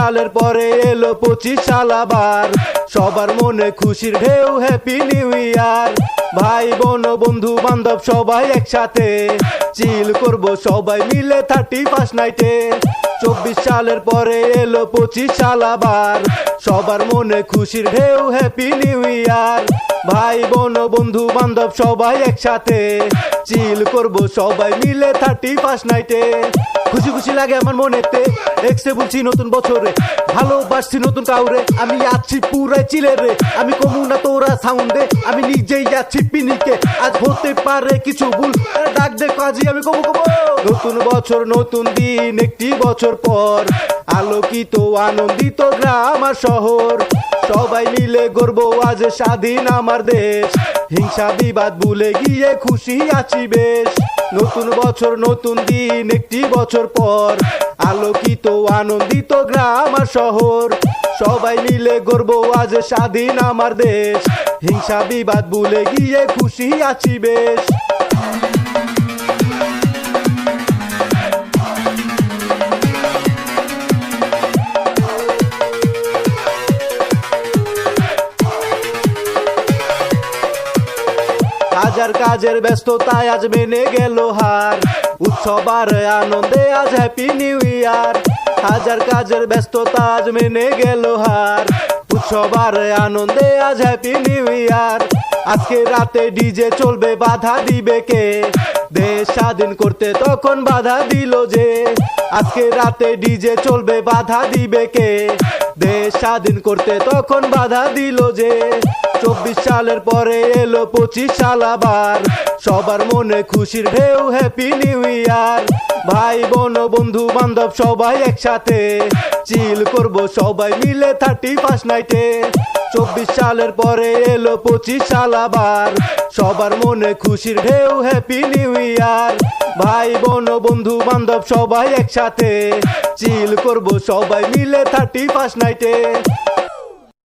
সালের পরে এলো 25 সাল আবার, সবার মনে খুশির ঢেউ, হ্যাপি নিউ ইয়ার। ভাই বোন বন্ধু বান্ধব সবাই একসাথে চিল করব সবাই মিলে 31 নাইটে। 24 সালের পরে এলো 25 সাল আবার, সবার মনে খুশির ঢেউ, হ্যাপি নিউ ইয়ার। ভাই বোন বন্ধু বান্ধব সবাই একসাথে চিল করব সবাই মিলে 31 নাইটে। খুশি খুশি লাগে আমার মনেতে, এক্সে বলছি নতুন বছরে, ভালোবাসছি নতুন কাউরে, আমি আছি পুরাই চিলে রে। আমি কমু না তোরা সাউন্ডে, আমি নিজেই যাচ্ছি পিনিকে, আজ হতে পারে কিছু ভুল, ডাক দে কাজী আমি কমু কমু। নতুন বছর নতুন দিন, একটি বছর পর, আলোকিত আনন্দিত গ্রাম আর শহর, সবাই মিলে গর্ব আজ স্বাধীন আমার দেশ, হিংসা বিবাদ ভুলে গিয়ে খুশি আছি বেশ। নতুন বছর নতুন দিন, একটি বছর পর, আলোকিত আনন্দিত গ্রাম আর শহর, সবাই মিলে গর্ব আজ স্বাধীন আমার দেশ, হিংসা বিবাদ ভুলে গিয়ে খুশি আছি বেশ। হাজার কাজের ব্যস্ততায় আজ মেনে গেল হার, উৎসব আর আনন্দে আজ হ্যাপি নিউ ইয়ার। হাজার কাজের ব্যস্ততা আজ মেনে গেল হার, উৎসব আর আনন্দে আজ হ্যাপি নিউ ইয়ার। আজকে রাতে ডিজে চলবে, বাধা দিবে কে? দেশ স্বাধীন করতে তখন বাধা দিল যে। আজকে রাতে ডিজে চলবে, বাধা দিবে কে? দেশ স্বাধীন করতে তখন বাধা দিল যে। 24 সালের পরে এলো 25 সাল আবার, সবার মনে খুশির ঢেউ, হ্যাপি নিউ ইয়ার। ভাই বোন বন্ধু বান্ধব সবাই একসাথে চিল করব সবাই মিলে 31 নাইটে। 24 সালের পরে এলো 25 সাল আবার, সবার মনে খুশির ঢেউ, হ্যাপি নিউ ইয়ার। ভাই বোন বন্ধু বান্ধব সবাই একসাথে চিল করব সবাই মিলে 31 নাইটে।